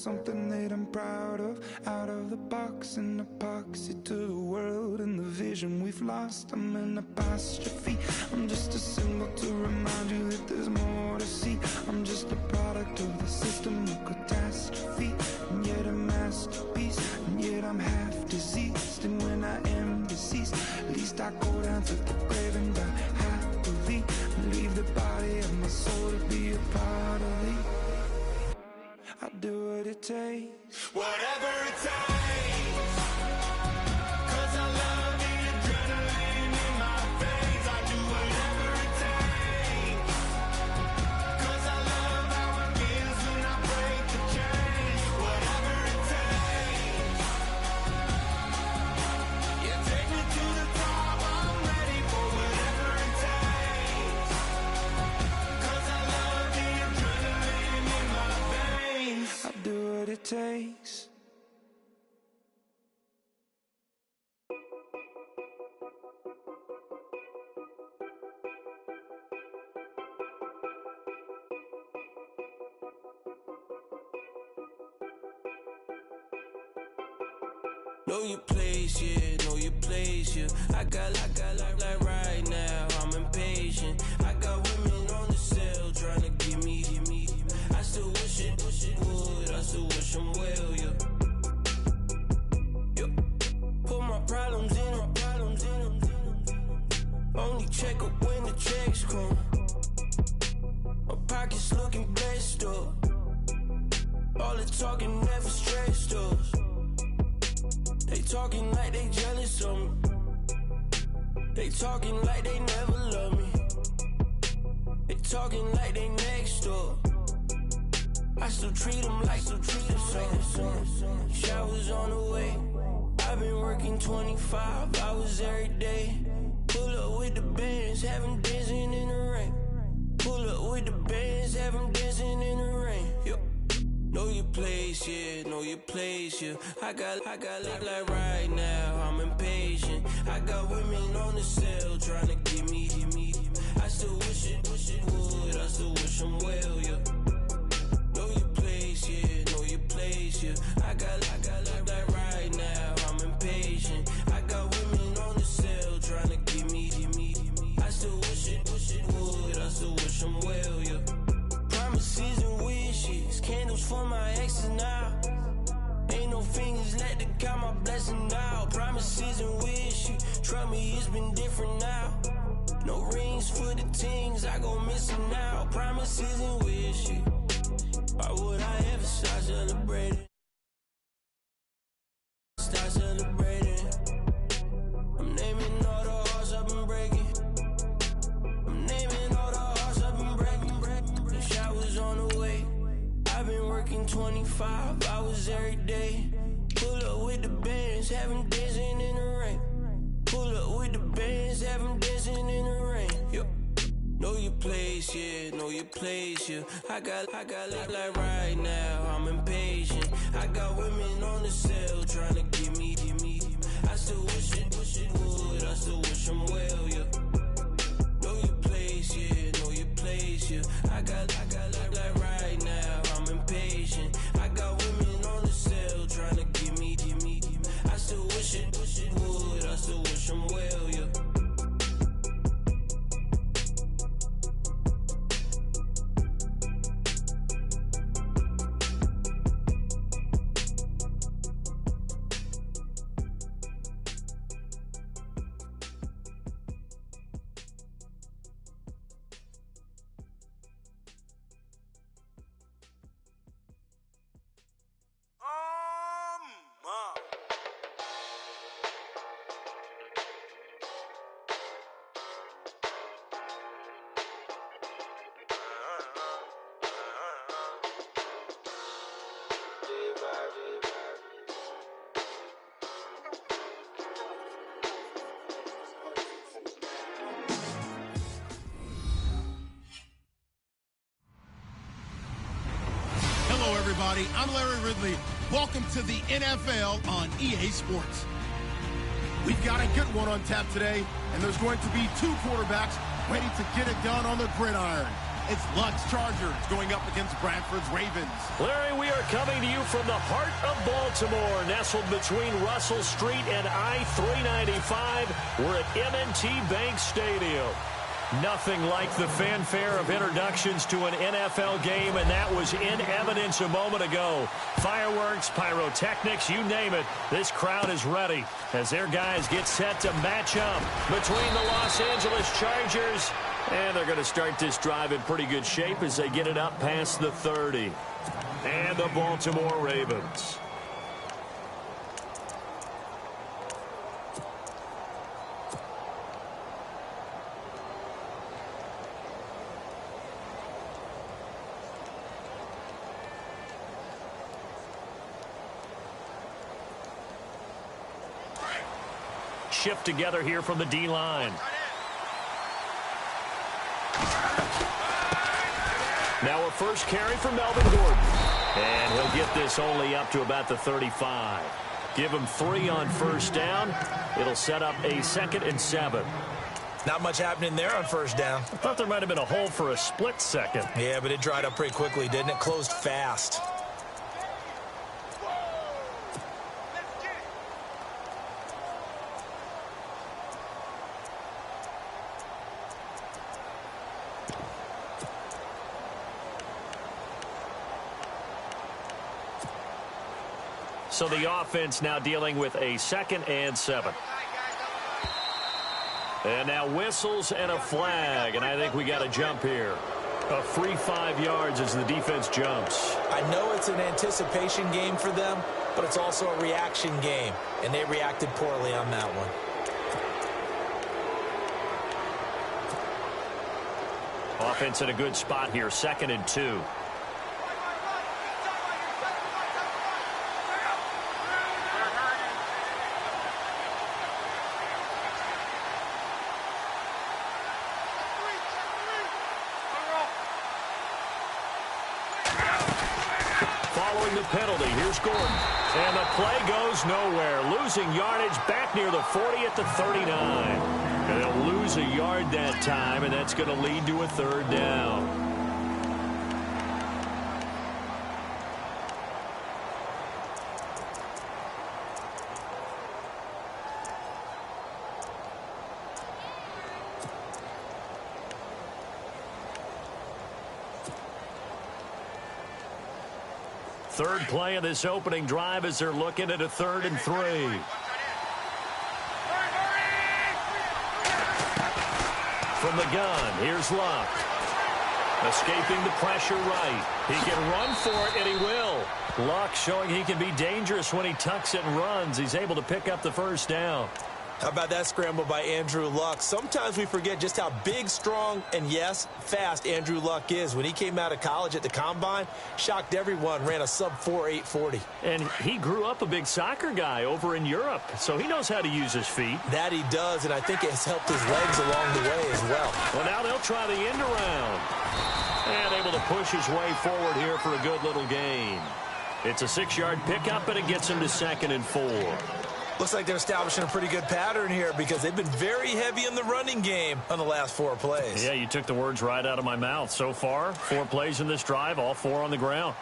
something that I'm proud of. Out of the box and epoxy to the world and the vision we've lost. I'm an apostrophe, I'm just a symbol to remind you that there's more to see. I'm just a product of the system of catastrophe, and yet a masterpiece, and yet I'm half diseased. And when I am deceased, at least I go down to the grave and die happily, and leave the body of my soul to be a part of me. I do what it takes, whatever it takes, 'cause I love the adrenaline in my veins. I do whatever it takes, 'cause I love how it feels when I break the chains. Whatever it takes, yeah, take me to the top, I'm ready for whatever it takes, 'cause I love the adrenaline in my veins. I do what it takes. Know your place, yeah, know your place, yeah. I got like right now, I'm impatient. I got women on the cell trying to give me. I still wish it would, I still wish I'm well, yeah. Put my problems in. Only check up when the checks come. My pockets looking blessed up. All the talking never stressed us. They talking like they jealous of me. They talking like they never love me. They talking like they next door. I still treat them like some. Showers on the way. I've been working 25 hours every day. Pull up with the bands, have them dancing in the rain. Pull up with the bands, have them dancing in the rain. Yo. Know your place, yeah, know your place, yeah. I got like right now, I'm impatient. I got women on the cell trying to give me. I still wish it would, I still wish I'm well, yeah. Know your place, yeah, know your place, yeah. I got like right now, I'm impatient. I got women on the cell trying to give me. I still wish it would, I still wish I'm well, yeah. Promises and wishes, candles for my exes now. Ain't no fingers let to count my blessing now. Promises and wishes, trust me, it's been different now. No rings for the things I go missing now. Promises and wishes, why would I ever start celebrating? Start celebrating. I'm naming all the hearts I've been breaking. I'm naming all the hearts I've been breaking. The showers on the way. I've been working 25 hours every day. Pull up with the bands, have them dancing in the rain. Pull up with the bands, have them dancing in the rain. Yo. Know your place, yeah, know your place, yeah. I got like right now, I'm impatient. I got women on the cell trying to give me. I still wish it would, I still wish I'm well, yeah. Know your place, yeah, know your place, yeah. I got like right now, I'm impatient. I got women on the cell trying to give me. I still wish it would, I still wish I'm well, yeah. Everybody, I'm Larry Ridley. Welcome to the NFL on EA Sports. We've got a good one on tap today, and there's going to be two quarterbacks ready to get it done on the gridiron. It's Luck's Chargers going up against Bradford's Ravens. Larry, we are coming to you from the heart of Baltimore, nestled between Russell Street and I-395. We're at M&T Bank Stadium. Nothing like the fanfare of introductions to an NFL game, and that was in evidence a moment ago. Fireworks, pyrotechnics, you name it. This crowd is ready as their guys get set to match up between the Los Angeles Chargers, and they're going to start this drive in pretty good shape as they get it up past the 30. And the Baltimore Ravens. Shift together here from the D-line. Now a first carry for Melvin Gordon. And he'll get this only up to about the 35. Give him 3 on first down. It'll set up a 2nd and 7. Not much happening there on first down. I thought there might have been a hole for a split second. Yeah, but it dried up pretty quickly, didn't it? Closed fast. So the offense now dealing with a 2nd and 7. And now whistles and a flag, and I think we got a jump here. A free 5 yards as the defense jumps. I know it's an anticipation game for them, but it's also a reaction game, and they reacted poorly on that one. Offense in a good spot here, 2nd and 2. Following the penalty, here's Gordon. And the play goes nowhere. Losing yardage back near the 40 at the 39. And they'll lose a yard that time, and that's going to lead to a 3rd down. Third play of this opening drive as they're looking at a 3rd and 3. From the gun, here's Luck. Escaping the pressure right. He can run for it, and he will. Luck showing he can be dangerous when he tucks it and runs. He's able to pick up the 1st down. How about that scramble by Andrew Luck? Sometimes we forget just how big, strong, and, yes, fast Andrew Luck is. When he came out of college at the Combine, shocked everyone, ran a sub-4 840. And he grew up a big soccer guy over in Europe, so he knows how to use his feet. That he does, and I think it has helped his legs along the way as well. Well, now they'll try the end around. And able to push his way forward here for a good little gain. It's a 6-yard pickup, and it gets him to 2nd and 4. Looks like they're establishing a pretty good pattern here because they've been very heavy in the running game on the last 4 plays. Yeah, you took the words right out of my mouth. So far, 4 plays in this drive, all 4 on the ground.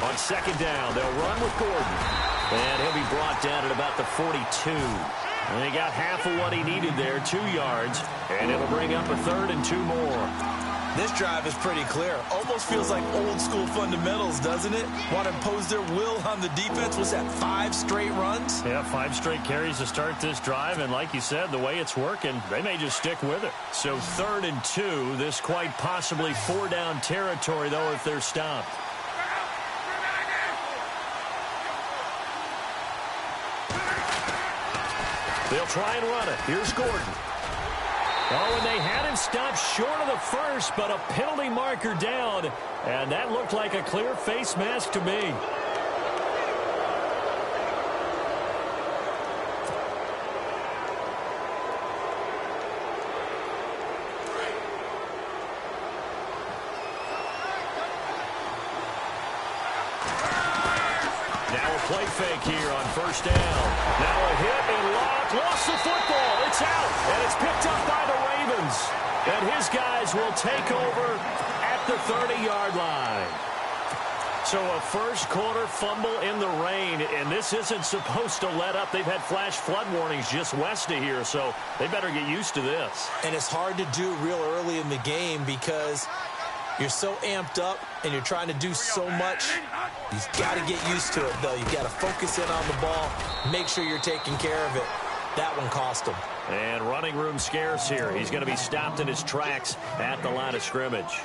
On 2nd down, they'll run with Gordon. And he'll be brought down at about the 42. And he got half of what he needed there, 2 yards. And it'll bring up a 3rd and 2 more. This drive is pretty clear. Almost feels like old school fundamentals, doesn't it? Want to impose their will on the defense. Was that 5 straight runs? Yeah, 5 straight carries to start this drive. And like you said, the way it's working, they may just stick with it. So 3rd and 2. This quite possibly 4-down territory, though, if they're stopped. They'll try and run it. Here's Gordon. Oh, and they had him stopped short of the 1st, but a penalty marker down. And that looked like a clear face mask to me. Now a play fake here on first down. Now a hit and lost the football. It's out, and it's picked up by the Ravens. And his guys will take over at the 30-yard line. So a first-quarter fumble in the rain, and this isn't supposed to let up. They've had flash flood warnings just west of here, so they better get used to this. And it's hard to do real early in the game because you're so amped up and you're trying to do so much. You've got to get used to it, though. You've got to focus in on the ball, make sure you're taking care of it. That one cost him. And running room scarce here. He's going to be stopped in his tracks at the line of scrimmage.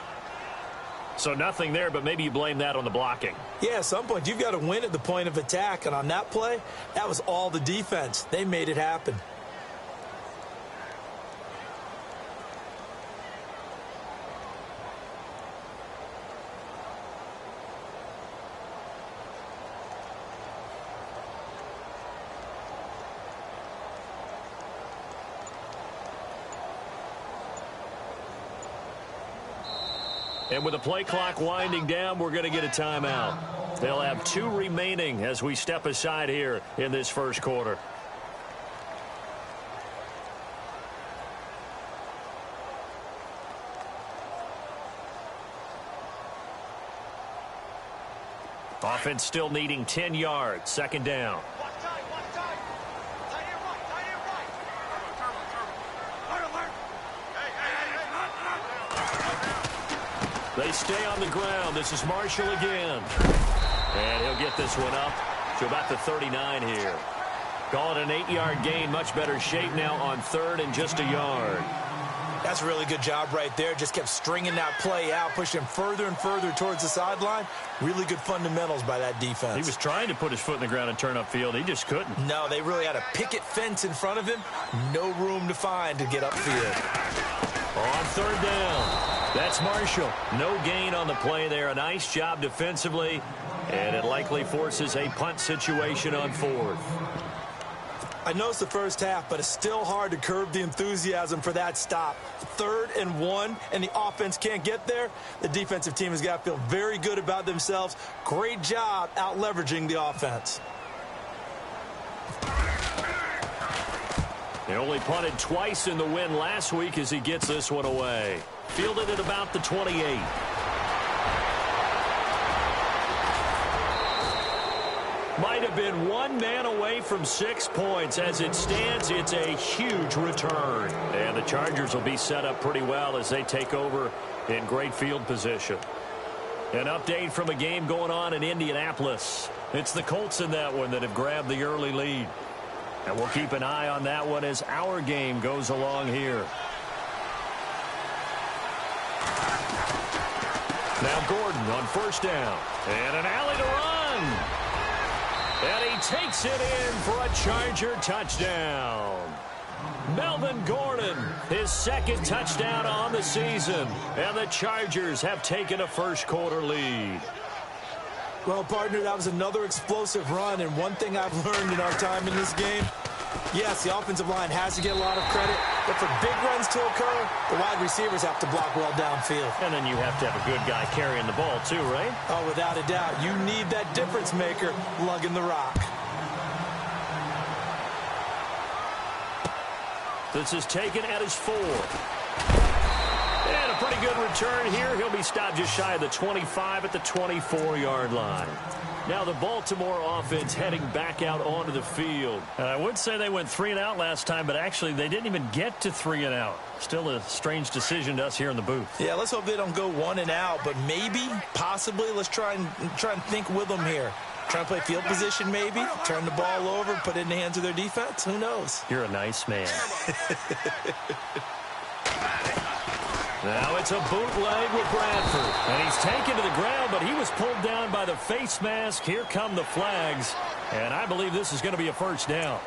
So nothing there, but maybe you blame that on the blocking. Yeah, at some point, you've got to win at the point of attack. And on that play, that was all the defense. They made it happen. And with the play clock winding down, we're going to get a timeout. They'll have 2 remaining as we step aside here in this first quarter. Offense still needing 10 yards. Second down. They stay on the ground. This is Marshall again. And he'll get this one up to about the 39 here. Call it an 8-yard gain. Much better shape now on third and just a yard. That's a really good job right there. Just kept stringing that play out, pushing him further and further towards the sideline. Really good fundamentals by that defense. He was trying to put his foot in the ground and turn upfield. He just couldn't. No, they really had a picket fence in front of him. No room to find to get upfield. On third down. That's Marshall. No gain on the play there. A nice job defensively, and it likely forces a punt situation on fourth. I know it's the first half, but it's still hard to curb the enthusiasm for that stop. 3rd and 1, and the offense can't get there. The defensive team has got to feel very good about themselves. Great job out leveraging the offense. They only punted twice in the win last week as he gets this one away. Fielded at about the 28. Might have been one man away from 6 points. As it stands, it's a huge return. And the Chargers will be set up pretty well as they take over in great field position. An update from a game going on in Indianapolis. It's the Colts in that one that have grabbed the early lead. And we'll keep an eye on that one as our game goes along here. Now Gordon on first down. And an alley to run. And he takes it in for a Charger touchdown. Melvin Gordon, his 2nd touchdown on the season. And the Chargers have taken a first-quarter lead. Well, partner, that was another explosive run, and one thing I've learned in our time in this game, yes, the offensive line has to get a lot of credit, but for big runs to occur, the wide receivers have to block well downfield. And then you have to have a good guy carrying the ball too, right? Oh, without a doubt. You need that difference maker lugging the rock. This is taken at his 4. And a pretty good return here. He'll be stopped just shy of the 25 at the 24-yard line. Now the Baltimore offense heading back out onto the field. And I would say they went 3 and out last time, but actually they didn't even get to 3 and out. Still a strange decision to us here in the booth. Yeah, let's hope they don't go 1 and out, but maybe, possibly, let's try and think with them here. Try and play field position maybe, turn the ball over, put it in the hands of their defense. Who knows? You're a nice man. Now it's a bootleg with Bradford. And he's taken to the ground, but he was pulled down by the face mask. Here come the flags. And I believe this is going to be a first down.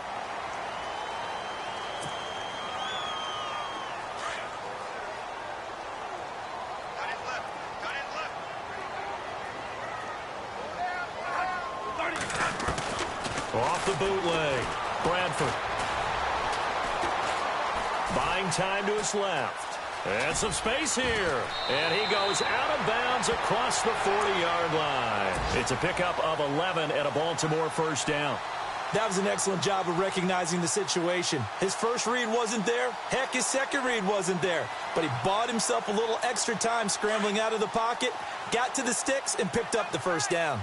Off the bootleg. Bradford. Buying time to his left. And some space here. And he goes out of bounds across the 40-yard line. It's a pickup of 11 and a Baltimore first down. That was an excellent job of recognizing the situation. His first read wasn't there. Heck, his second read wasn't there. But he bought himself a little extra time scrambling out of the pocket, got to the sticks, and picked up the first down.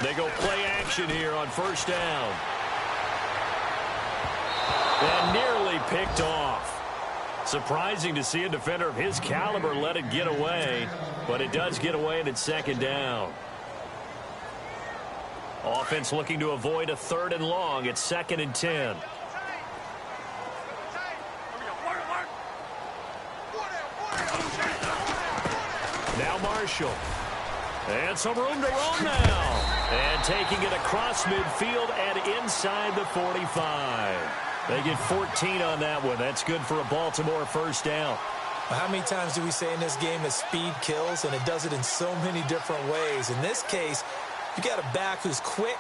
They go play action here on first down. And nearly picked off. Surprising to see a defender of his caliber let it get away, but it does get away and it's second down. Offense looking to avoid a 3rd and long. It's 2nd and 10. Now Marshall. And some room to roam now. And taking it across midfield and inside the 45. They get 14 on that one. That's good for a Baltimore first down. How many times do we say in this game that speed kills, and it does it in so many different ways? In this case, you got a back who's quick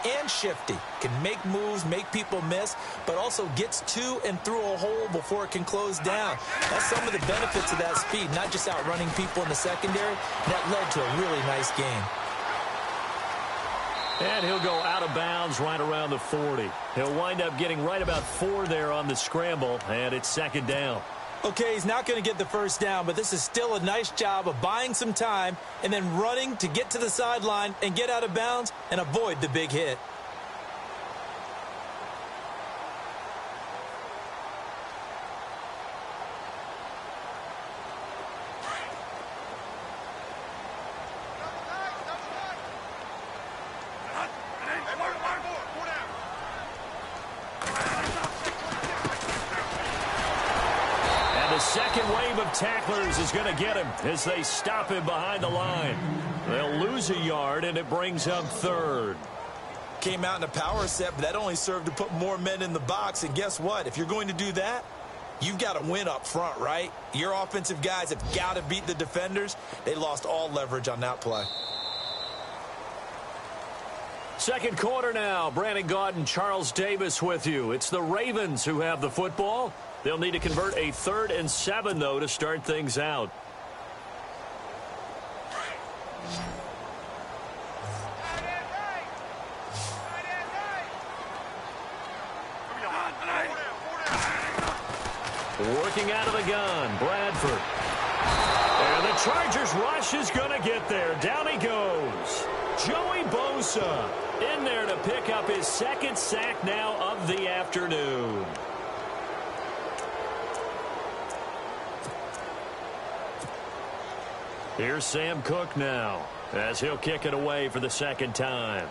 and shifty, can make moves, make people miss, but also gets to and through a hole before it can close down. That's some of the benefits of that speed, not just outrunning people in the secondary. That led to a really nice game. And he'll go out of bounds right around the 40. He'll wind up getting right about 4 there on the scramble, and it's second down. Okay, he's not going to get the first down, but this is still a nice job of buying some time and then running to get to the sideline and get out of bounds and avoid the big hit. Second wave of tacklers is going to get him as they stop him behind the line. They'll lose a yard, and it brings up 3rd. Came out in a power set, but that only served to put more men in the box. And guess what? If you're going to do that, you've got to win up front, right? Your offensive guys have got to beat the defenders. They lost all leverage on that play. Second quarter now. Brandon Gaudin and Charles Davis with you. It's the Ravens who have the football. They'll need to convert a 3rd and 7, though, to start things out. Working out of the gun, Bradford. And the Chargers rush is going to get there. Down he goes. Joey Bosa in there to pick up his 2nd sack now of the afternoon. Here's Sam Cook now as he'll kick it away for the 2nd time.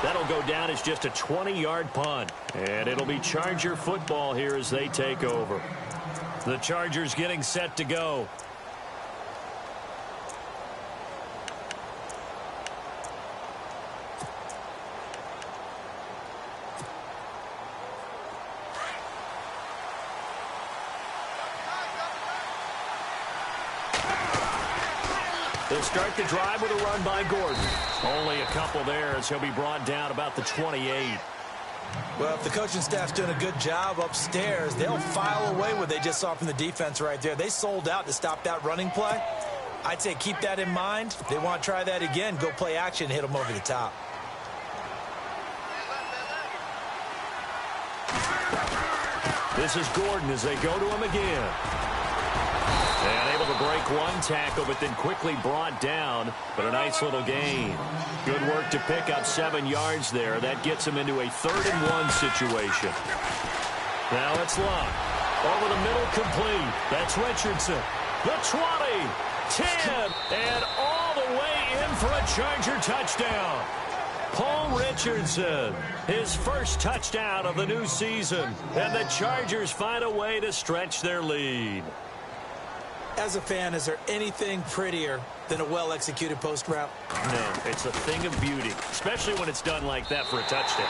That'll go down as just a 20-yard punt. And it'll be Charger football here as they take over. The Chargers getting set to go. They'll start the drive with a run by Gordon. Only a couple there as he'll be brought down about the 28. Well, if the coaching staff's doing a good job upstairs, they'll file away what they just saw from the defense right there. They sold out to stop that running play. I'd say keep that in mind. If they want to try that again, go play action and hit them over the top. This is Gordon as they go to him again. And able to break one tackle, but then quickly brought down. But a nice little gain. Good work to pick up 7 yards there. That gets him into a 3rd and 1 situation. Now it's Luck. Over the middle, complete. That's Richardson. The 20, 10, and all the way in for a Charger touchdown. Paul Richardson, his first touchdown of the new season. And the Chargers find a way to stretch their lead. As a fan, is there anything prettier than a well-executed post route? No, it's a thing of beauty, especially when it's done like that for a touchdown.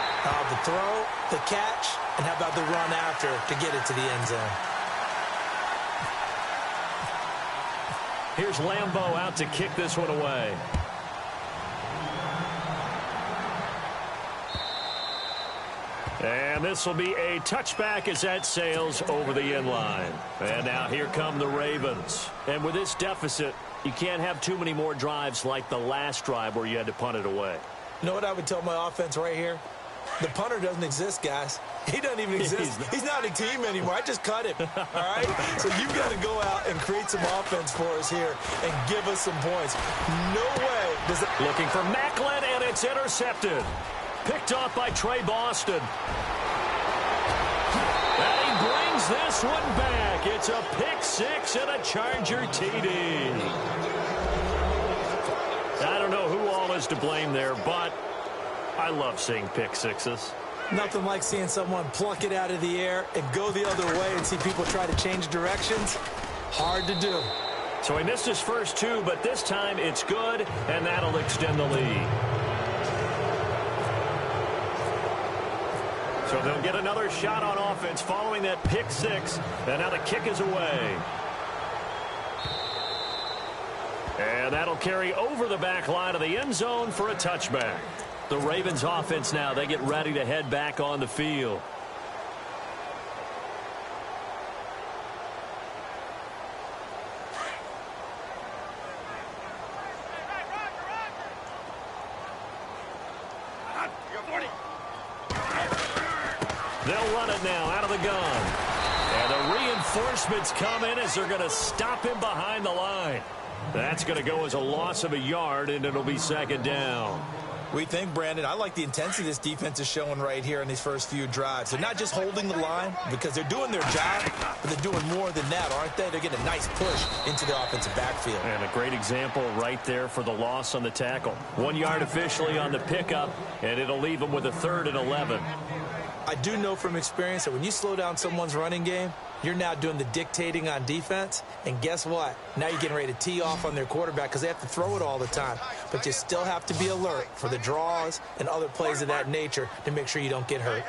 The throw, the catch, and how about the run after to get it to the end zone? Here's Lambeau out to kick this one away. And this will be a touchback as that sails over the end line. And now here come the Ravens. And with this deficit, you can't have too many more drives like the last drive where you had to punt it away. You know what I would tell my offense right here? The punter doesn't exist, guys. He doesn't even exist. He's not a team anymore. I just cut him, all right? So you've got to go out and create some offense for us here and give us some points. No way does it. Looking for Macklin, and it's intercepted. Picked off by Trey Boston. And he brings this one back. It's a pick six and a Charger TD. I don't know who all is to blame there, but I love seeing pick sixes. Nothing like seeing someone pluck it out of the air and go the other way and see people try to change directions. Hard to do. So he missed his first two, but this time it's good, and that'll extend the lead. So they'll get another shot on offense following that pick six, and now the kick is away. And that'll carry over the back line of the end zone for a touchback. The Ravens offense now, they get ready to head back on the field. They'll run it now out of the gun. And the reinforcements come in as they're going to stop him behind the line. That's going to go as a loss of a yard, and it'll be second down. We think, Brandon, I like the intensity this defense is showing right here in these first few drives. They're not just holding the line because they're doing their job, but they're doing more than that, aren't they? They're getting a nice push into the offensive backfield. And a great example right there for the loss on the tackle. 1 yard officially on the pickup, and it'll leave them with a 3rd and 11. I do know from experience that when you slow down someone's running game, you're now doing the dictating on defense. And guess what? Now you're getting ready to tee off on their quarterback because they have to throw it all the time. But you still have to be alert for the draws and other plays of that nature to make sure you don't get hurt.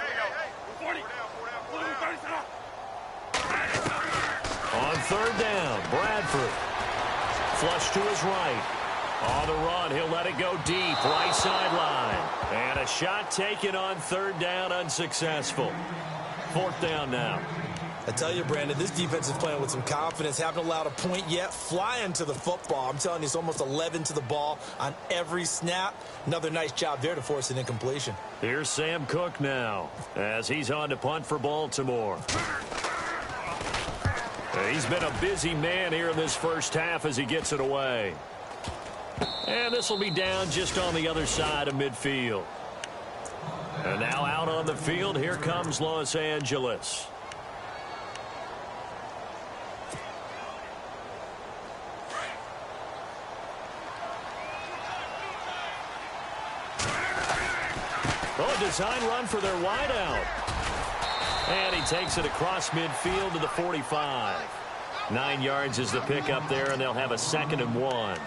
On 3rd down, Bradford. Flush to his right. On the run, he'll let it go deep, right sideline. And a shot taken on 3rd down, unsuccessful. 4th down now. I tell you, Brandon, this defense is playing with some confidence. Haven't allowed a point yet. Flying to the football. I'm telling you, it's almost 11 to the ball on every snap. Another nice job there to force an incompletion. Here's Sam Cook now as he's on to punt for Baltimore. He's been a busy man here in this first half as he gets it away. And this will be down just on the other side of midfield. And now out on the field, here comes Los Angeles. Oh, a design run for their wideout. And he takes it across midfield to the 45. 9 yards is the pickup there, and they'll have a 2nd and 1.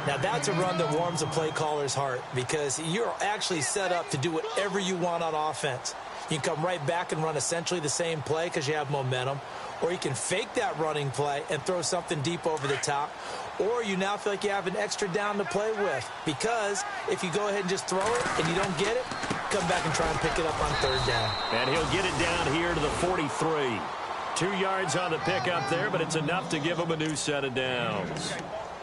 Now, that's a run that warms a play caller's heart because you're actually set up to do whatever you want on offense. You can come right back and run essentially the same play because you have momentum, or you can fake that running play and throw something deep over the top, or you now feel like you have an extra down to play with because if you go ahead and just throw it and you don't get it, come back and try and pick it up on 3rd down. And he'll get it down here to the 43. 2 yards on the pickup there, but it's enough to give him a new set of downs.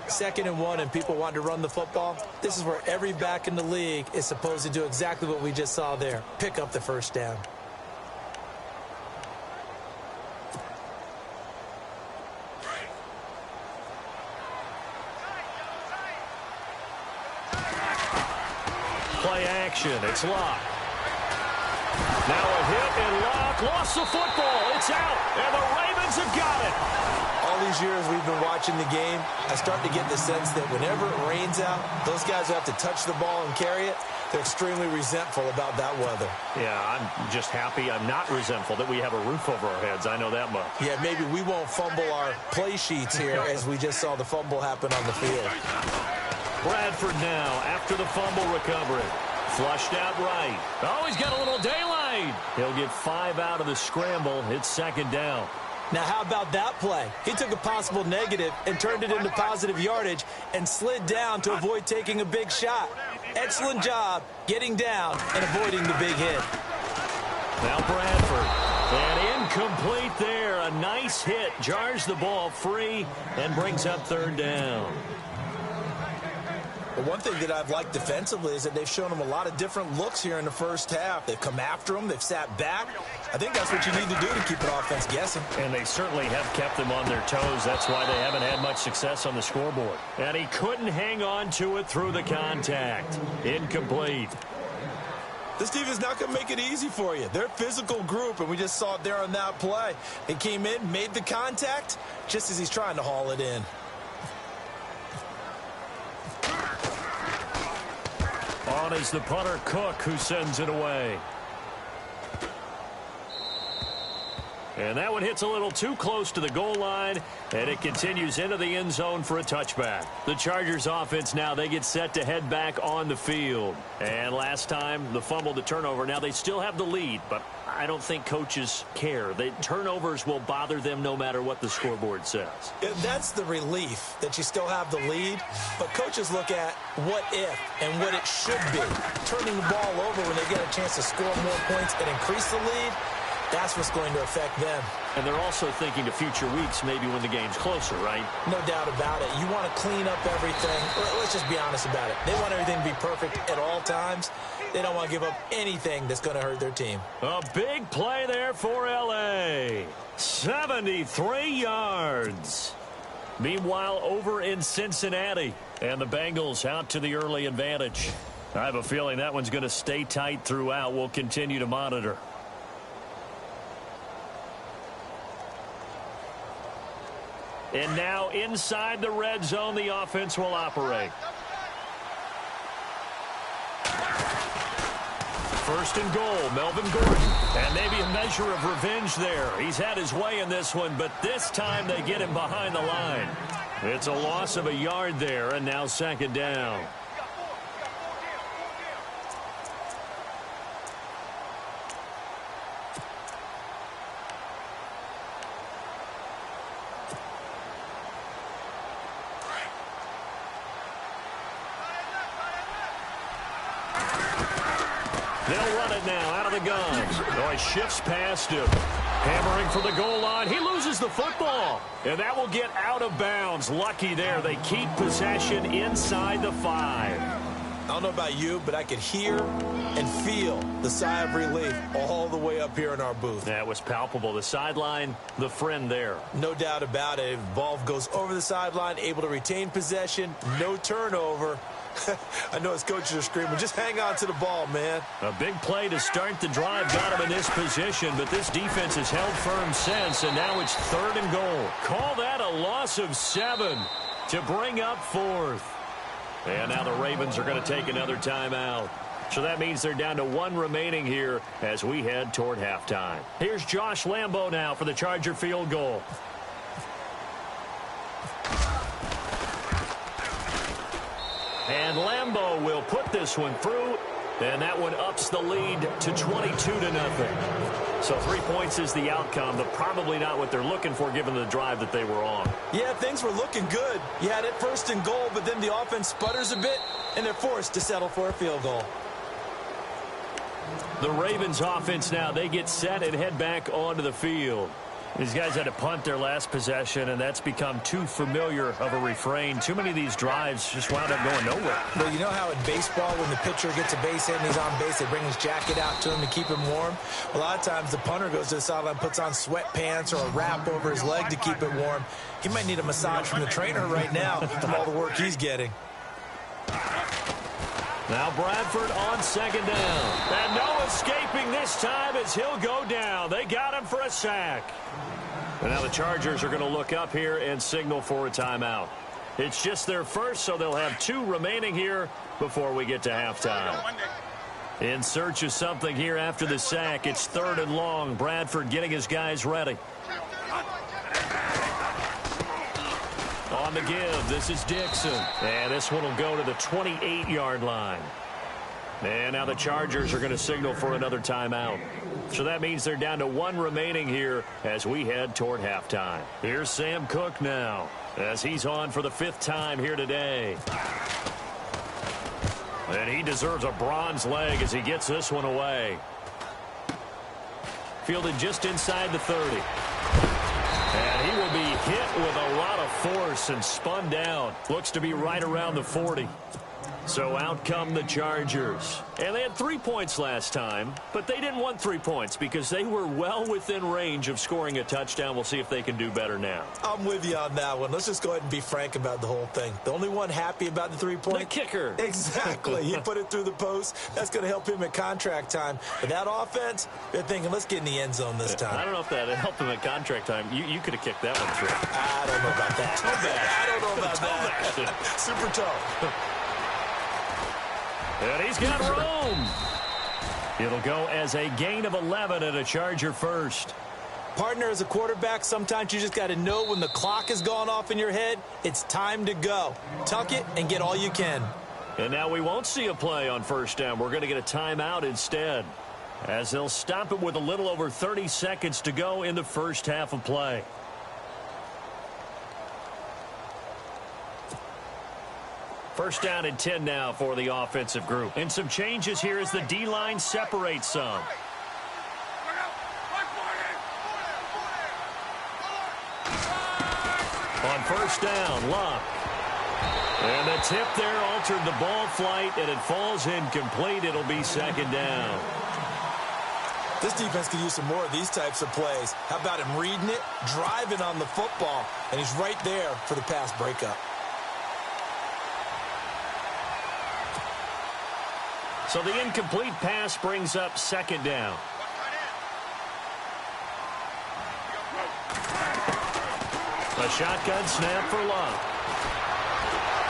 2nd and 1 and people want to run the football. This is where every back in the league is supposed to do exactly what we just saw there. Pick up the 1st down. Play action. It's locked. Now a hit and lock. Lost the football. It's out. And the Ravens have got it. All these years we've been watching the game, I start to get the sense that whenever it rains out, those guys who have to touch the ball and carry it, they're extremely resentful about that weather. Yeah, I'm just happy I'm not resentful that we have a roof over our heads. I know that much. Yeah, maybe we won't fumble our play sheets here as we just saw the fumble happen on the field. Bradford now after the fumble recovery. Flushed out right. Oh, he's got a little daylight. He'll get 5 out of the scramble. It's 2nd down. Now, how about that play? He took a possible negative and turned it into positive yardage and slid down to avoid taking a big shot. Excellent job getting down and avoiding the big hit. Now Bradford, and incomplete there. A nice hit, jars the ball free and brings up third down. But one thing that I've liked defensively is that they've shown him a lot of different looks here in the first half. They've come after him. They've sat back. I think that's what you need to do to keep an offense guessing. And they certainly have kept them on their toes. That's why they haven't had much success on the scoreboard. And he couldn't hang on to it through the contact. Incomplete. This team is not going to make it easy for you. They're a physical group, and we just saw it there on that play. He came in, made the contact, just as he's trying to haul it in. On is the punter, Cook, who sends it away. And that one hits a little too close to the goal line, and it continues into the end zone for a touchback. The Chargers offense now, they get set to head back on the field. And last time, the fumble, the turnover. Now they still have the lead, but I don't think coaches care. The turnovers will bother them no matter what the scoreboard says. That's the relief that you still have the lead, but coaches look at what if and what it should be. Turning the ball over when they get a chance to score more points and increase the lead, that's what's going to affect them. And they're also thinking to future weeks, maybe when the game's closer, right? No doubt about it. You want to clean up everything. Let's just be honest about it. They want everything to be perfect at all times. They don't want to give up anything that's going to hurt their team. A big play there for L.A. 73 yards. Meanwhile, over in Cincinnati, and the Bengals out to the early advantage. I have a feeling that one's going to stay tight throughout. We'll continue to monitor. And now inside the red zone, the offense will operate. First and goal, Melvin Gordon. And maybe a measure of revenge there. He's had his way in this one, but this time they get him behind the line. It's a loss of a yard there, and now second down. They'll run it now out of the gun. Oh, he shifts past him. Hammering for the goal line. He loses the football. And that will get out of bounds. Lucky there. They keep possession inside the 5. I don't know about you, but I could hear and feel the sigh of relief all the way up here in our booth. That was palpable. The sideline, the friend there. No doubt about it. Ball goes over the sideline, able to retain possession, no turnover. I know his coaches are screaming, just hang on to the ball, man. A big play to start the drive got him in this position, but this defense has held firm since, and now it's third and goal. Call that a loss of 7 to bring up fourth. And now the Ravens are going to take another timeout. So that means they're down to 1 remaining here as we head toward halftime. Here's Josh Lambo now for the Charger field goal. And Lambo will put this one through, and that one ups the lead to 22-0. So 3 points is the outcome, but probably not what they're looking for given the drive that they were on. Yeah, things were looking good. You had it first and goal, but then the offense sputters a bit, and they're forced to settle for a field goal. The Ravens offense now, they get set and head back onto the field. These guys had to punt their last possession, and that's become too familiar of a refrain. Too many of these drives just wound up going nowhere. Well, you know how in baseball, when the pitcher gets a base hit and he's on base, they bring his jacket out to him to keep him warm? A lot of times the punter goes to the sideline, puts on sweatpants or a wrap over his leg to keep it warm. He might need a massage from the trainer right now from all the work he's getting. Now Bradford on second down. And no escaping this time as he'll go down. They got him for a sack. And now the Chargers are going to look up here and signal for a timeout. It's just their first, so they'll have 2 remaining here before we get to halftime. In search of something here after the sack. It's 3rd and long. Bradford getting his guys ready. On the give, this is Dixon. And this one will go to the 28-yard line. And now the Chargers are going to signal for another timeout. So that means they're down to 1 remaining here as we head toward halftime. Here's Sam Cook now as he's on for the 5th time here today. And he deserves a bronze leg as he gets this one away. Fielded just inside the 30. And he will be hit with a lot of force and spun down. Looks to be right around the 40. So out come the Chargers. And they had 3 points last time, but they didn't want 3 points because they were well within range of scoring a touchdown. We'll see if they can do better now. I'm with you on that one. Let's just go ahead and be frank about the whole thing. The only one happy about the 3-point? The kicker. Exactly. He put it through the post. That's going to help him at contract time. But that offense, they're thinking, let's get in the end zone this time. I don't know if that helped him at contract time. You could have kicked that one through. I don't know about that. I don't know about that. Super toe. And he's got room. It'll go as a gain of 11 and a Charger first. Partner, as a quarterback, sometimes you just got to know when the clock has gone off in your head, it's time to go. Tuck it and get all you can. And now we won't see a play on first down. We're going to get a timeout instead, as they'll stop it with a little over 30 seconds to go in the first half of play. First down and 10 now for the offensive group. And some changes here as the D-line separates some. On first down, Luck. And the tip there altered the ball flight, and it falls incomplete. It'll be second down. This defense could use some more of these types of plays. How about him reading it, driving on the football, and he's right there for the pass breakup. So the incomplete pass brings up second down. A shotgun snap for Luck.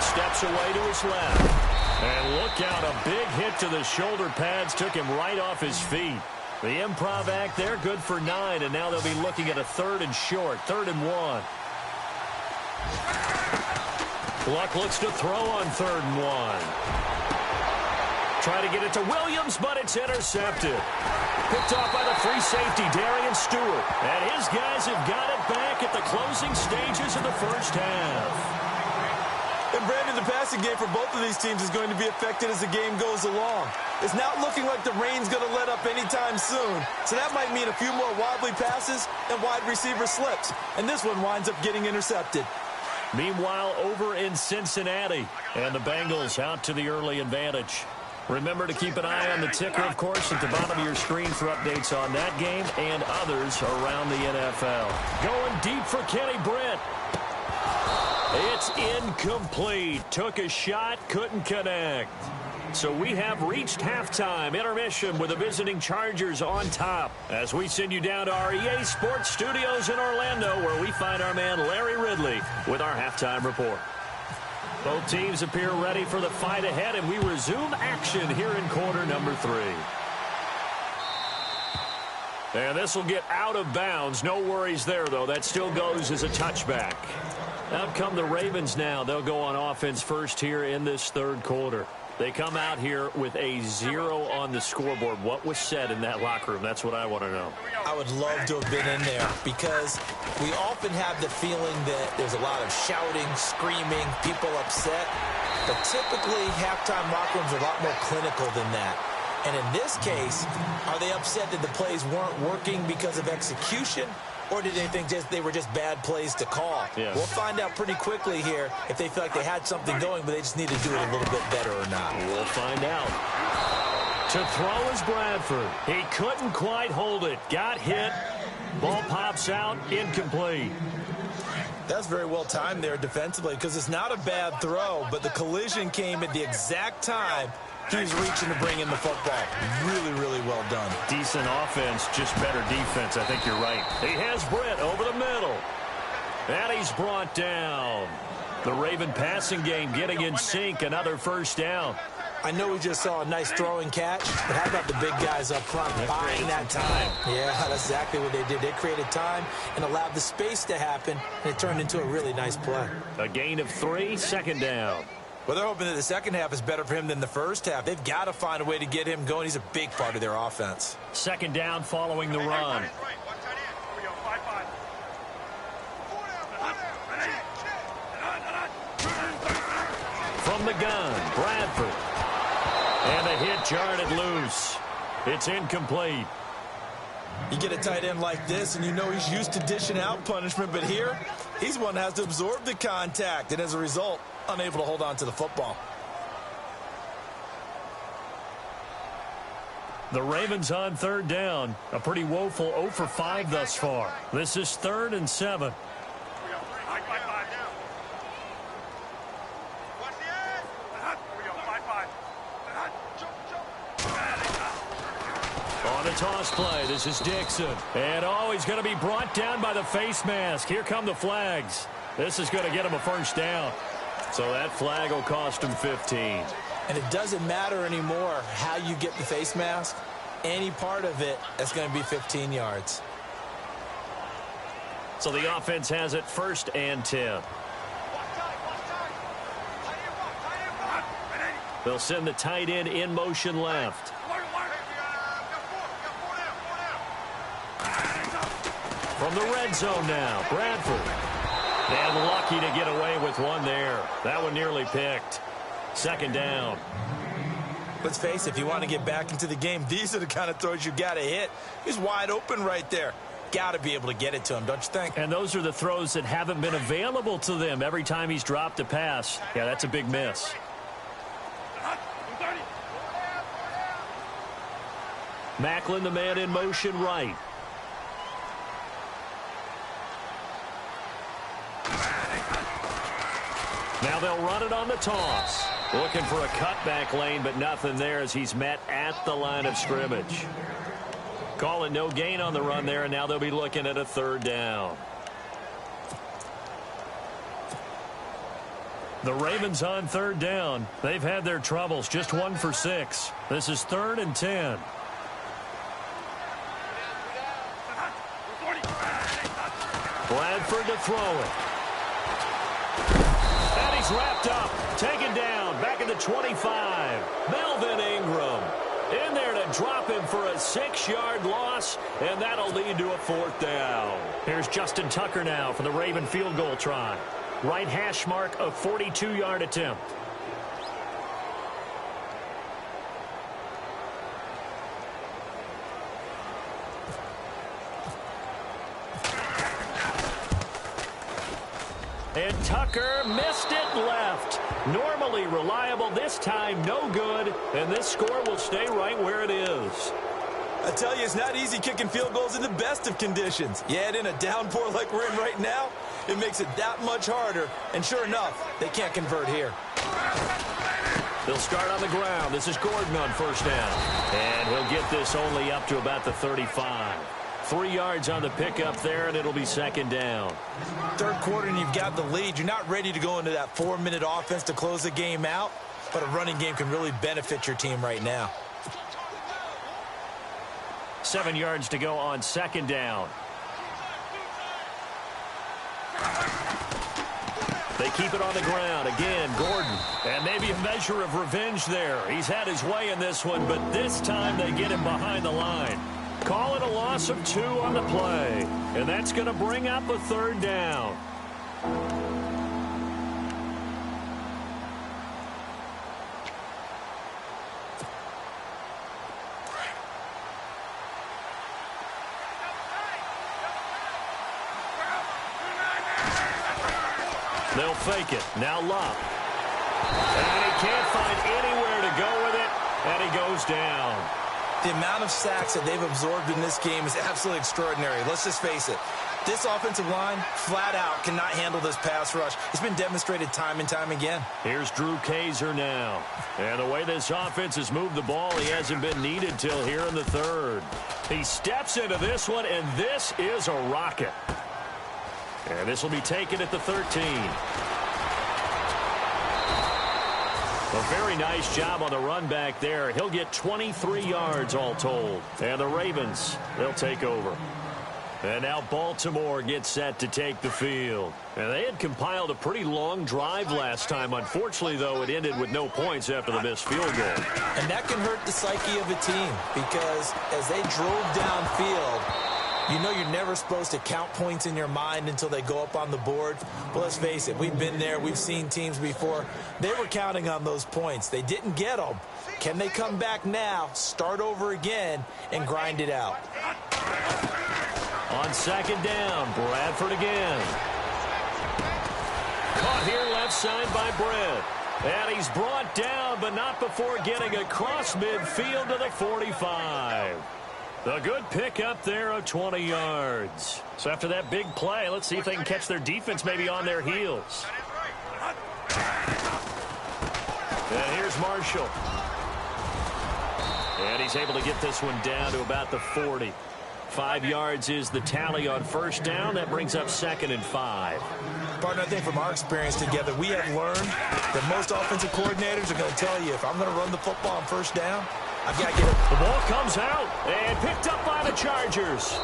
Steps away to his left. And look out, a big hit to the shoulder pads took him right off his feet. The improv act there, good for 9, and now they'll be looking at a 3rd and short, 3rd and 1. Luck looks to throw on 3rd and 1. Try to get it to Williams, but it's intercepted. Picked off by the free safety, Darian Stewart. And his guys have got it back at the closing stages of the first half. And Brandon, the passing game for both of these teams is going to be affected as the game goes along. It's not looking like the rain's going to let up anytime soon. So that might mean a few more wobbly passes and wide receiver slips. And this one winds up getting intercepted. Meanwhile, over in Cincinnati, and the Bengals out to the early advantage. Remember to keep an eye on the ticker, of course, at the bottom of your screen for updates on that game and others around the NFL. Going deep for Kenny Britt. It's incomplete. Took a shot, couldn't connect. So we have reached halftime intermission with the visiting Chargers on top as we send you down to our EA Sports Studios in Orlando, where we find our man Larry Ridley with our halftime report. Both teams appear ready for the fight ahead, and we resume action here in quarter number 3. And this will get out of bounds. No worries there, though. That still goes as a touchback. Out come the Ravens now. They'll go on offense first here in this 3rd quarter. They come out here with a 0 on the scoreboard. What was said in that locker room? That's what I want to know. I would love to have been in there because we often have the feeling that there's a lot of shouting, screaming, people upset. But typically, halftime locker rooms are a lot more clinical than that. And in this case, are they upset that the plays weren't working because of execution? Or did they think they were just bad plays to call? Yeah. We'll find out pretty quickly here if they feel like they had something going, but they just need to do it a little bit better or not. We'll find out. To throw is Bradford. He couldn't quite hold it. Got hit. Ball pops out. Incomplete. That's very well timed there defensively because it's not a bad throw, but the collision came at the exact time he was reaching to bring in the football. Really, really well done. Decent offense, just better defense. I think you're right. He has Britt over the middle. And he's brought down. The Raven passing game getting in sync. Another first down. I know we just saw a nice throwing catch, but how about the big guys up front buying that time? Yeah, that's exactly what they did. They created time and allowed the space to happen, and it turned into a really nice play. A gain of 3, second down. Well, they're hoping that the second half is better for him than the first half. They've got to find a way to get him going. He's a big part of their offense. Second down following the run. From the gun, Bradford. And the hit jarred loose. It's incomplete. You get a tight end like this, and you know he's used to dishing out punishment, but here, he's one that has to absorb the contact, and as a result, unable to hold on to the football. The Ravens on third down. A pretty woeful 0 for 5 thus far. This is 3rd and 7. On the toss play, this is Dixon. And he's going to be brought down by the face mask. Here come the flags. This is going to get him a first down. So that flag will cost him 15. And it doesn't matter anymore how you get the face mask. Any part of it, that's going to be 15 yards. So the offense has it 1st and 10. They'll send the tight end in motion left. From the red zone now, Bradford. And lucky to get away with one there. That one nearly picked. 2nd down. Let's face it, if you want to get back into the game, these are the kind of throws you got to hit. He's wide open right there. Got to be able to get it to him, don't you think? And those are the throws that haven't been available to them every time he's dropped a pass. Yeah, that's a big miss. Macklin, the man in motion right. Now they'll run it on the toss. Looking for a cutback lane, but nothing there as he's met at the line of scrimmage. Calling no gain on the run there, and now they'll be looking at a 3rd down. The Ravens on 3rd down. They've had their troubles, just 1 for 6. This is 3rd and 10. Bradford to throw it. And he's wrapped up, taken down, back at the 25. Melvin Ingram in there to drop him for a 6-yard loss, and that'll lead to a 4th down. Here's Justin Tucker now for the Raven field goal try. Right hash mark, a 42-yard attempt. And Tucker missed it left. Normally reliable, this time no good. And this score will stay right where it is. I tell you, it's not easy kicking field goals in the best of conditions. Yet in a downpour like we're in right now, it makes it that much harder. And sure enough, they can't convert here. They'll start on the ground. This is Gordon on 1st down. And he'll get this only up to about the 35. 3 yards on the pickup there, and it'll be 2nd down. 3rd quarter, and you've got the lead. You're not ready to go into that 4-minute offense to close the game out, but a running game can really benefit your team right now. 7 yards to go on 2nd down. They keep it on the ground. Again, Gordon. And maybe a measure of revenge there. He's had his way in this one, but this time they get him behind the line. Call it a loss of 2 on the play. And that's going to bring up a 3rd down. They'll fake it. Now Love. And he can't find anywhere to go with it. And he goes down. The amount of sacks that they've absorbed in this game is absolutely extraordinary. Let's just face it. This offensive line, flat out, cannot handle this pass rush. It's been demonstrated time and time again. Here's Drew Kaiser now. And the way this offense has moved the ball, he hasn't been needed till here in the 3rd. He steps into this one, and this is a rocket. And this will be taken at the 13. A very nice job on the run back there. He'll get 23 yards all told. And the Ravens, they'll take over. And now Baltimore gets set to take the field. And they had compiled a pretty long drive last time. Unfortunately, though, it ended with no points after the missed field goal. And that can hurt the psyche of a team because as they drove downfield, you know you're never supposed to count points in your mind until they go up on the board. But let's face it, we've been there. We've seen teams before. They were counting on those points. They didn't get them. Can they come back now, start over again, and grind it out? On second down, Bradford again. Caught here left side by Brett. And he's brought down, but not before getting across midfield to the 45. A good pickup there of 20 yards. So after that big play, let's see if they can catch their defense maybe on their heels. And here's Marshall. And he's able to get this one down to about the 40. 5 yards is the tally on first down. That brings up 2nd and 5. Partner, I think from our experience together, we have learned that most offensive coordinators are going to tell you, if I'm going to run the football on first down, I've got to get it. The ball comes out and picked up by the Chargers.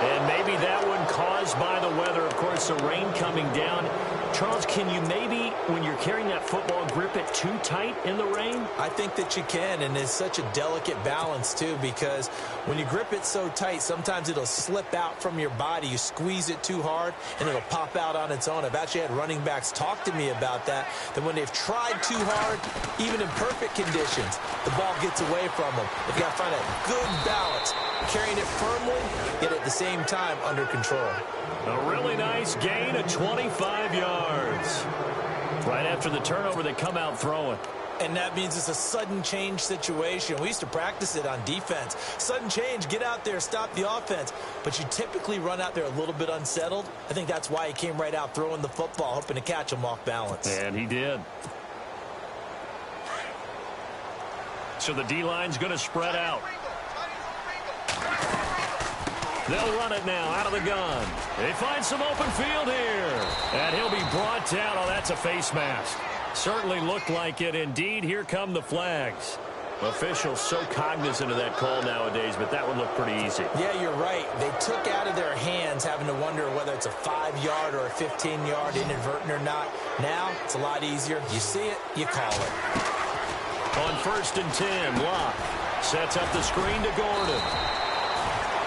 And maybe that one caused by the weather. Of course, the rain coming down. Charles, can you maybe, when you're carrying that football, grip it too tight in the rain? I think that you can, and it's such a delicate balance, too, because when you grip it so tight, sometimes it'll slip out from your body. You squeeze it too hard, and it'll pop out on its own. I've actually had running backs talk to me about that when they've tried too hard, even in perfect conditions, the ball gets away from them. They've got to find a good balance, carrying it firmly, yet at the same time under control. A really nice gain of 25 yards. Right after the turnover, they come out throwing. And that means it's a sudden change situation. We used to practice it on defense. Sudden change, get out there, stop the offense. But you typically run out there a little bit unsettled. I think that's why he came right out throwing the football, hoping to catch him off balance. And he did. So the D-line's going to spread out. They'll run it now out of the gun. They find some open field here. And he'll be brought down. Oh, that's a face mask. Certainly looked like it. Indeed, here come the flags. Officials so cognizant of that call nowadays, but that would look pretty easy. Yeah, you're right. They took out of their hands having to wonder whether it's a 5-yard or a 15-yard inadvertent or not. Now, it's a lot easier. You see it, you call it. On 1st and 10, Locke sets up the screen to Gordon.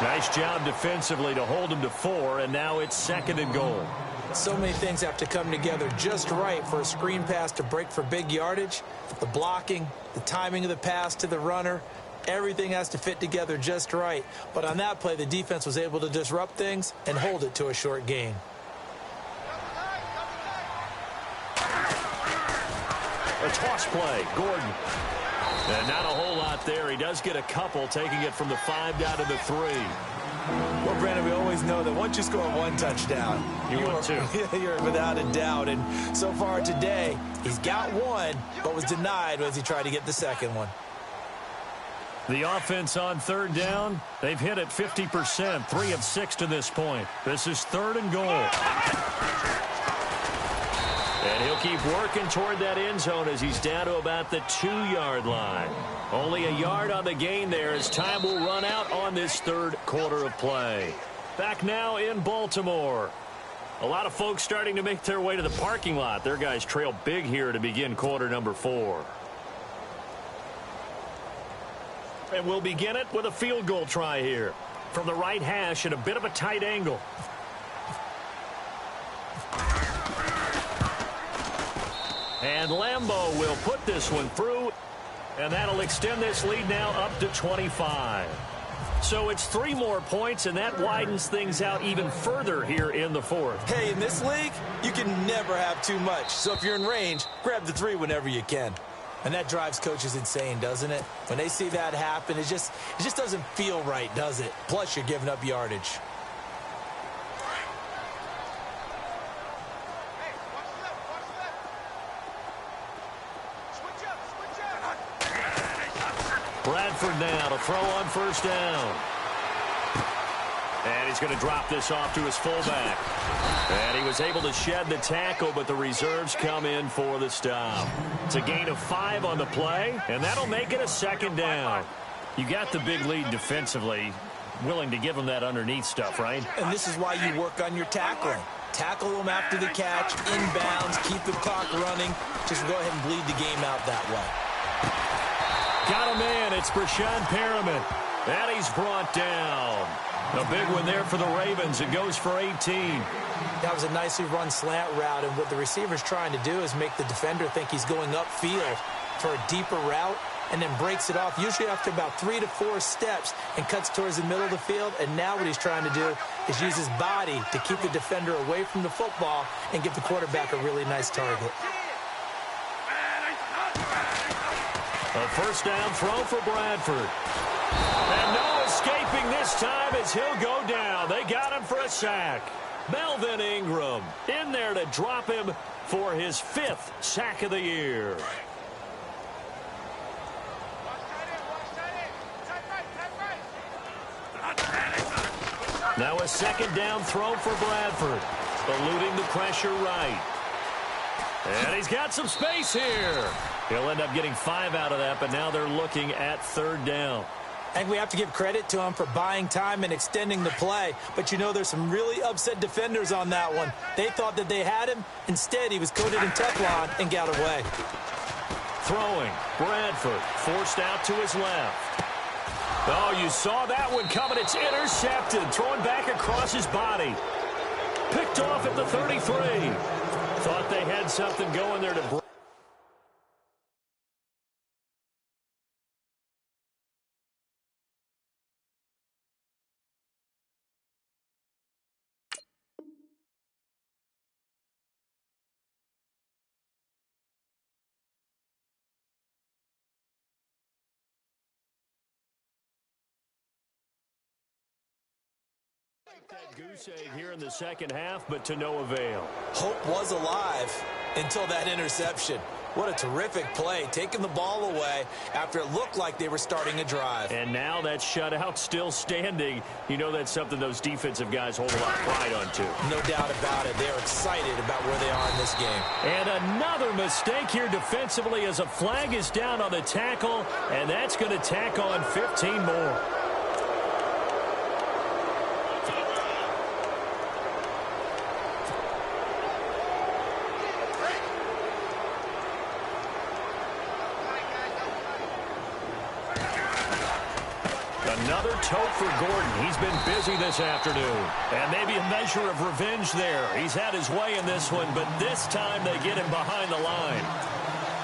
Nice job defensively to hold him to 4, and now it's 2nd and goal. So many things have to come together just right for a screen pass to break for big yardage. The blocking, the timing of the pass to the runner, everything has to fit together just right. But on that play, the defense was able to disrupt things and hold it to a short gain. A toss play, Gordon. And not a whole lot there. He does get a couple, taking it from the 5 down to the 3. Well, Brandon, we always know that once you score 1 touchdown, you're without a doubt. And so far today, he's got 1, but was denied as he tried to get the 2nd one. The offense on 3rd down, they've hit it 50%, 3 of 6 to this point. This is 3rd and goal. And he'll keep working toward that end zone as he's down to about the 2-yard line. Only a yard on the gain there as time will run out on this 3rd quarter of play. Back now in Baltimore. A lot of folks starting to make their way to the parking lot. Their guys trail big here to begin quarter number 4. And we'll begin it with a field goal try here. From the right hash at a bit of a tight angle. And Lambeau will put this one through, and that'll extend this lead now up to 25. So it's 3 more points, and that widens things out even further here in the 4th. Hey, in this league, you can never have too much. So if you're in range, grab the 3 whenever you can. And that drives coaches insane, doesn't it? When they see that happen, it just doesn't feel right, does it? Plus, you're giving up yardage. Bradford now to throw on 1st down. And he's going to drop this off to his fullback. And he was able to shed the tackle, but the reserves come in for the stop. It's a gain of 5 on the play, and that'll make it a 2nd down. You got the big lead defensively. willing to give him that underneath stuff, right? And this is why you work on your tackling. Tackle them after the catch, inbounds, keep the clock running. Just go ahead and bleed the game out that way. Got a man. It's Brashon Perriman. And he's brought down. A big one there for the Ravens. It goes for 18. That was a nicely run slant route, and what the receiver's trying to do is make the defender think he's going upfield for a deeper route, and then breaks it off, usually after about 3 to 4 steps, and cuts towards the middle of the field. And now what he's trying to do is use his body to keep the defender away from the football and give the quarterback a really nice target. A first down throw for Bradford. And no escaping this time as he'll go down. They got him for a sack. Melvin Ingram in there to drop him for his 5th sack of the year. Now a second down throw for Bradford. Eluding the pressure right. And he's got some space here. He'll end up getting 5 out of that, but now they're looking at 3rd down. And we have to give credit to him for buying time and extending the play. But, you know, there's some really upset defenders on that one. They thought that they had him. Instead, he was coated in Teflon and got away. Throwing. Bradford forced out to his left. Oh, you saw that one coming. It's intercepted. Throwing back across his body. Picked off at the 33. Thought they had something going there to break. That goose egg here in the second half, but to no avail. Hope was alive until that interception. What a terrific play, taking the ball away after it looked like they were starting a drive. And now that shutout still standing. You know that's something those defensive guys hold a lot of pride on, too. No doubt about it. They're excited about where they are in this game. And another mistake here defensively as a flag is down on the tackle, and that's going to tack on 15 more. Another tote for Gordon. He's been busy this afternoon. And maybe a measure of revenge there. He's had his way in this one, but this time they get him behind the line.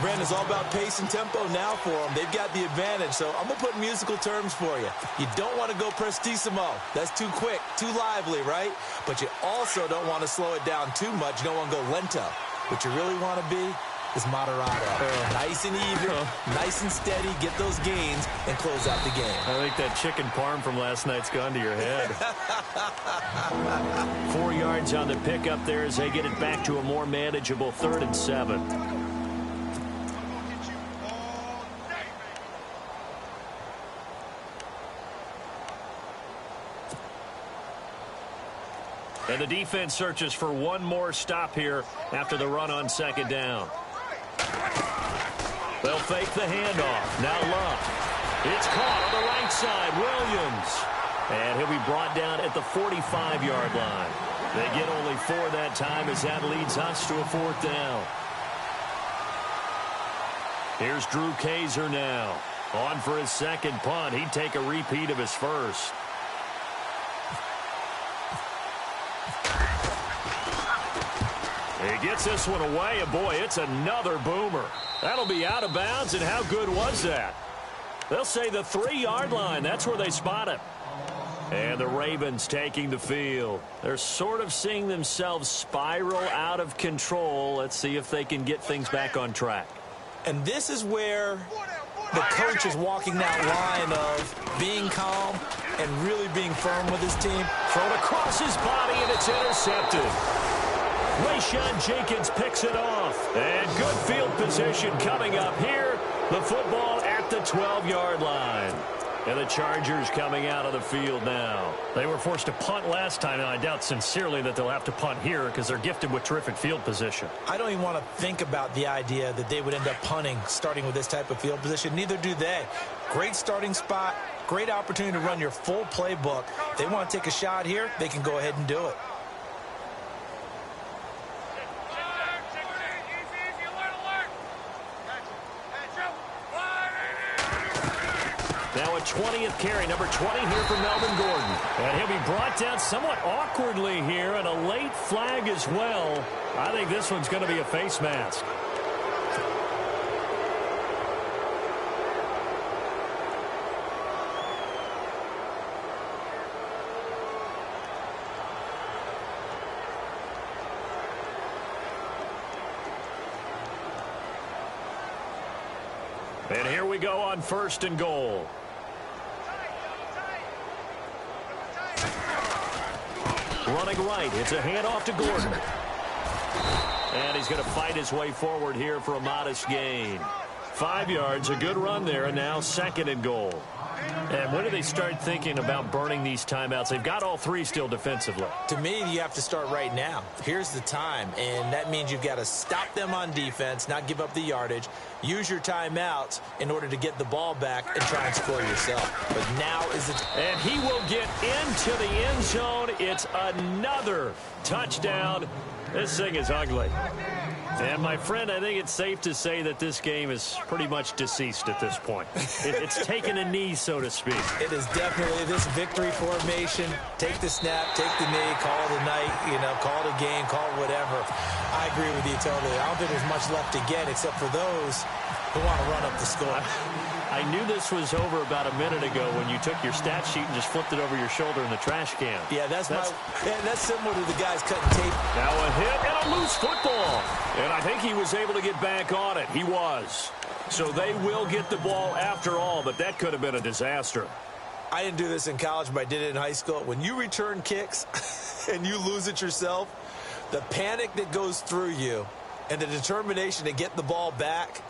Brandon, it's all about pace and tempo now for them. They've got the advantage, so I'm going to put musical terms for you. You don't want to go prestissimo. That's too quick, too lively, right? But you also don't want to slow it down too much. You don't want to go lento. What you really want to be is moderato. Nice and even, nice and steady, get those gains, and close out the game. I think that chicken parm from last night's gone to your head. 4 yards on the pickup there as they get it back to a more manageable 3rd and 7. And the defense searches for one more stop here after the run on 2nd down. They'll fake the handoff. Now Love. It's caught on the right side. Williams. And he'll be brought down at the 45-yard line. They get only 4 that time as that leads us to a 4th down. Here's Drew Kaiser now. On for his 2nd punt. He'd take a repeat of his first. He gets this one away, and boy, it's another boomer. That'll be out of bounds, and how good was that? They'll say the 3-yard line. That's where they spot it. And the Ravens taking the field. They're sort of seeing themselves spiral out of control. Let's see if they can get things back on track. And this is where the coach is walking that line of being calm and really being firm with his team. Thrown across his body, and it's intercepted. Rayshawn Jenkins picks it off. And good field position coming up here. The football at the 12-yard line. And the Chargers coming out of the field now. They were forced to punt last time, and I doubt sincerely that they'll have to punt here because they're gifted with terrific field position. I don't even want to think about the idea that they would end up punting starting with this type of field position. Neither do they. Great starting spot, great opportunity to run your full playbook. They want to take a shot here, they can go ahead and do it. Now a 20th carry, number 20 here for Melvin Gordon. And he'll be brought down somewhat awkwardly here, and a late flag as well. I think this one's going to be a face mask. And here we go on 1st and goal. Running right, it's a handoff to Gordon. And he's going to fight his way forward here for a modest gain. 5 yards, a good run there, and now 2nd and goal. And when do they start thinking about burning these timeouts? They've got all 3 still defensively. To me, you have to start right now. Here's the time, and that means you've got to stop them on defense, not give up the yardage, use your timeouts in order to get the ball back and try and score yourself. But now is the time. And he will get into the end zone. It's another touchdown. This thing is ugly. And, my friend, I think it's safe to say that this game is pretty much deceased at this point. It's taken a knee, so to speak. It is definitely this victory formation. Take the snap, take the knee, call it a night, call it a game, call it whatever. I agree with you totally. I don't think there's much left to get except for those who want to run up the score. I knew this was over about a minute ago when you took your stat sheet and just flipped it over your shoulder in the trash can. Yeah, that's similar to the guys cutting tape. Now a hit and a loose football. And I think he was able to get back on it. He was. So they will get the ball after all, but that could have been a disaster. I didn't do this in college, but I did it in high school. When you return kicks and you lose it yourself, the panic that goes through you and the determination to get the ball back,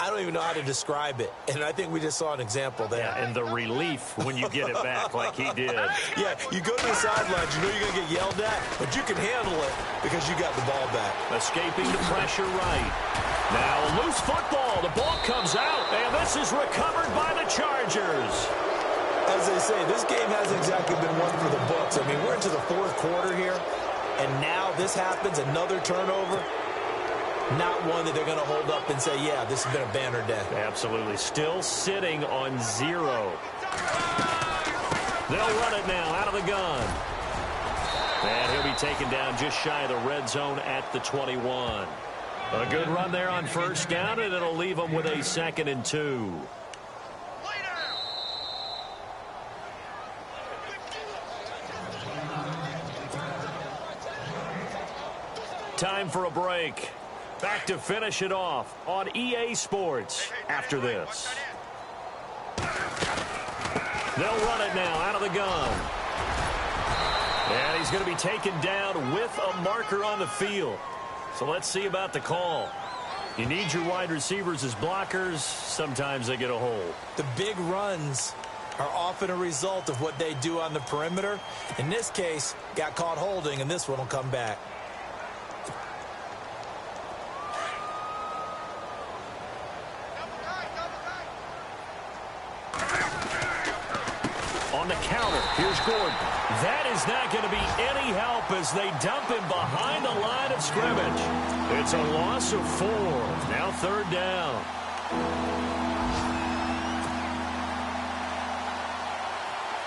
I don't even know how to describe it. And I think we just saw an example there. Yeah, and the relief when you get it back like he did. Yeah, you go to the sidelines, you know you're going to get yelled at, but you can handle it because you got the ball back. Escaping the pressure right. Now a loose football. The ball comes out, and this is recovered by the Chargers. As they say, this game hasn't exactly been one for the books. I mean, we're into the 4th quarter here, and now this happens, another turnover. Not one that they're going to hold up and say, yeah, this has been a banner day. Absolutely. Still sitting on 0. They'll run it now out of the gun. And he'll be taken down just shy of the red zone at the 21. A good run there on 1st down, and it'll leave them with a 2nd and 2. Time for a break. Back to finish it off on EA Sports after this. They'll run it now out of the gun. And he's going to be taken down with a marker on the field. So let's see about the call. You need your wide receivers as blockers. Sometimes they get a hold. The big runs are often a result of what they do on the perimeter. In this case, got caught holding, and this one will come back. On the counter, here's Gordon. That is not going to be any help as they dump him behind the line of scrimmage. It's a loss of 4. Now 3rd down.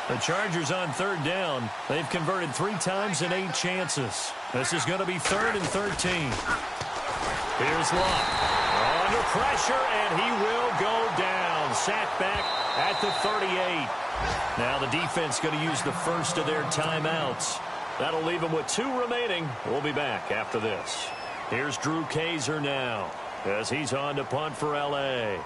The Chargers on 3rd down. They've converted 3 times in 8 chances. This is going to be 3rd and 13. Here's Luck. Under pressure, and he will go down. Sacked back at the 38. Now the defense going to use the first of their timeouts. That'll leave them with 2 remaining. We'll be back after this. Here's Drew Kaiser now as he's on to punt for L.A.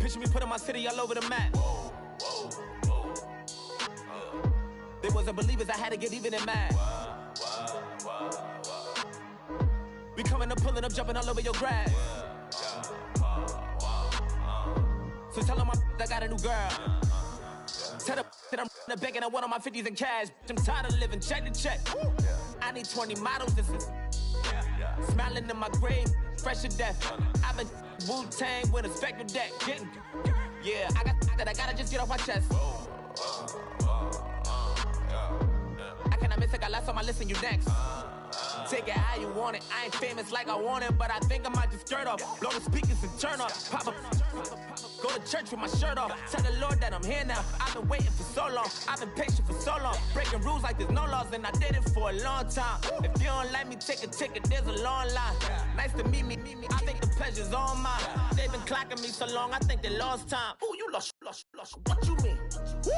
Picture me putting my city all over the map. They wasn't believers, I had to get even and mad. We coming up, pulling up, jumping all over your grass. So tell them I got a new girl. Tell them that I'm in the bank and I want all my 50s in cash. I'm tired of living check to check. I need 20 models. This is smiling in my grave, fresh to death. I've been Wu-Tang with a spectral deck. Yeah, I gotta just get off my chest. I cannot miss it, I last on my list and you next. Take it how you want it. I ain't famous like I want it, but I think I might just skirt off. Blow the speakers and turn off. Pop up. Go to church with my shirt off. Tell the Lord that I'm here now. I've been waiting for so long. I've been patient for so long. Breaking rules like there's no laws, and I did it for a long time. If you don't like me, take a ticket. There's a long line. Nice to meet me. I think the pleasure's all mine. They've been clocking me so long, I think they lost time. Ooh, you lost. What you mean? Woo!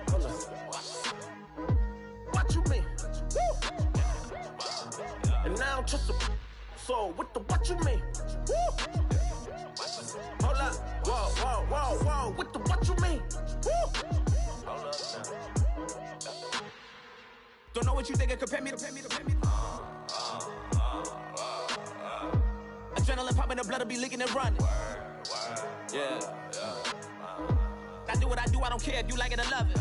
Hold up. What you mean? Woo! And now I don't trust the so what you mean? Woo! Hold up, whoa, what you mean? Woo! Hold up now. Don't know what you think it compare me to. Adrenaline popping, the blood'll be leaking and running. Yeah. I do what I do, I don't care if you like it or love it.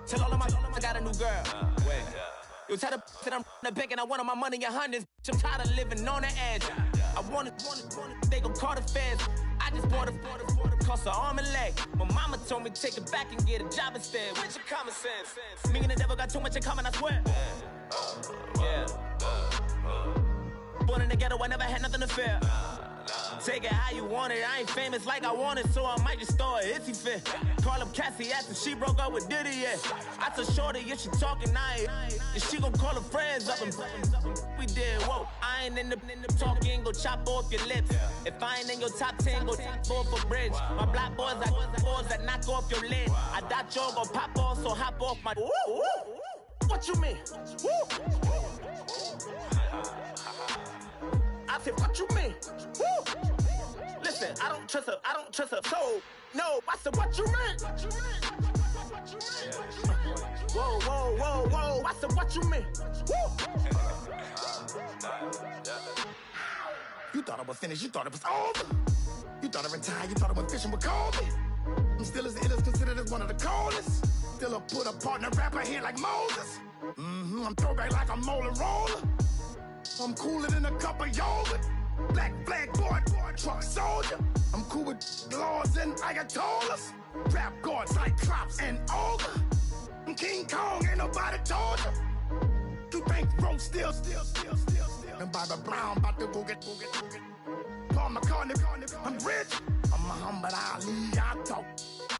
Tell all of my I got a new girl. Wait. You tell the that I'm in the bank and I want all my money in hundreds. I'm tired of living on the edge. I want it, they gon' call the feds. I just bought a cost an arm and leg. My mama told me take it back and get a job instead. Where's your common sense? Me and the devil got too much in common, I swear. Yeah. Born in the ghetto, I never had nothing to fear. Take it how you want it. I ain't famous like I want it, so I might just throw a hissy fit. Call up Cassie after she broke up with Diddy, yeah. I told Shorty if she talking, and she gon' call her friends up and we did, whoa. I ain't in the talking, go chop off your lips. If I ain't in your top 10, go tap off a bridge. My black boys, I got boys that knock off your lid. I doubt y'all gon' pop off, so hop off my. What you mean? I said, what you mean? Woo! Listen, I don't trust her. So, no, I said, what you mean? Whoa. I said, what you mean? Woo! You thought I was finished, you thought it was over. You thought I retired, you thought I went fishing with Kobe. I'm still as ill as considered as one of the coldest. Still a put a partner rapper here like Moses. I'm throwback like a molar roller. I'm cooler than a cup of yogurt. Black flag boy, truck soldier. I'm cool with laws and Ayatollahs. Rap gods like Klops and Olga. I'm King Kong, ain't nobody told you. You think Rome still. And Bobby Brown about to go get. Paul McCartney, I'm rich. I'm Muhammad Ali, I talk.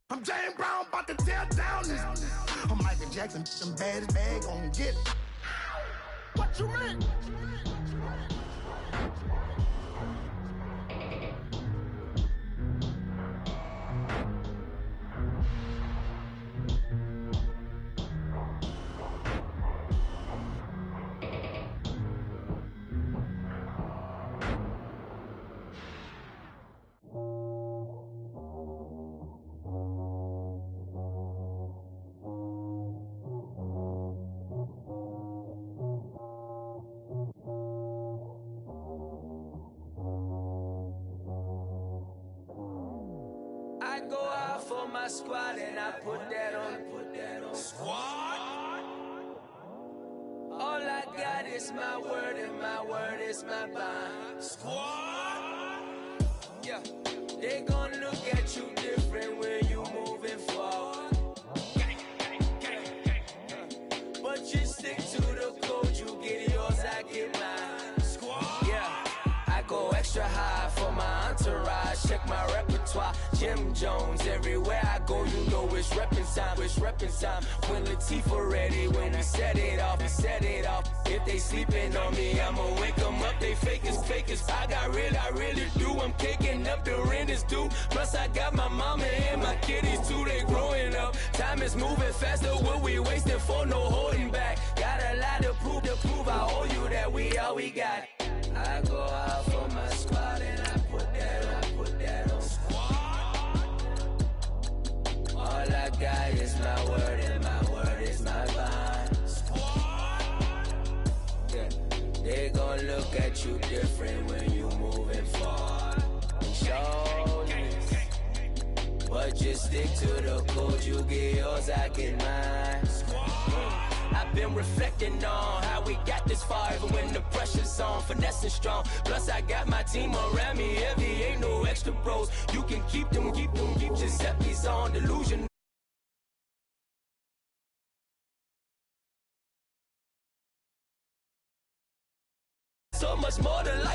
I'm James Brown, about to tear down this. I'm Michael Jackson, them bad as bag gon' get. What you mean? I go out for my squad and I put that on. Squad? All I got is my word and my word is my bond. Squad? Yeah, they gon' look at you different when you moving forward. But you stick to the code, you get yours, I get mine. Squad? Yeah, I go extra high for my entourage. Check my repertoire, Jim Jones. Everywhere I go, you know it's reppin' time. When Latifah ready, when he set it off. If they sleeping on me, I'ma wake them up. They fakers. I really do. I'm kicking up the rent is due. Plus I got my mama and my kiddies too. They growing up. Time is moving faster. What we wasting for? No holding back. Got a lot to prove. I owe you that we all we got. I go out for my my word and my word is my bond. Yeah. They gon' look at you different when you moving forward. Shoulders. But just stick to the code, you get yours, I get mine. I've been reflecting on how we got this far, even when the pressure's on, finessing strong. Plus I got my team around me heavy, ain't no extra bros. You can keep them, keep Giuseppe's on delusion. So much more to life.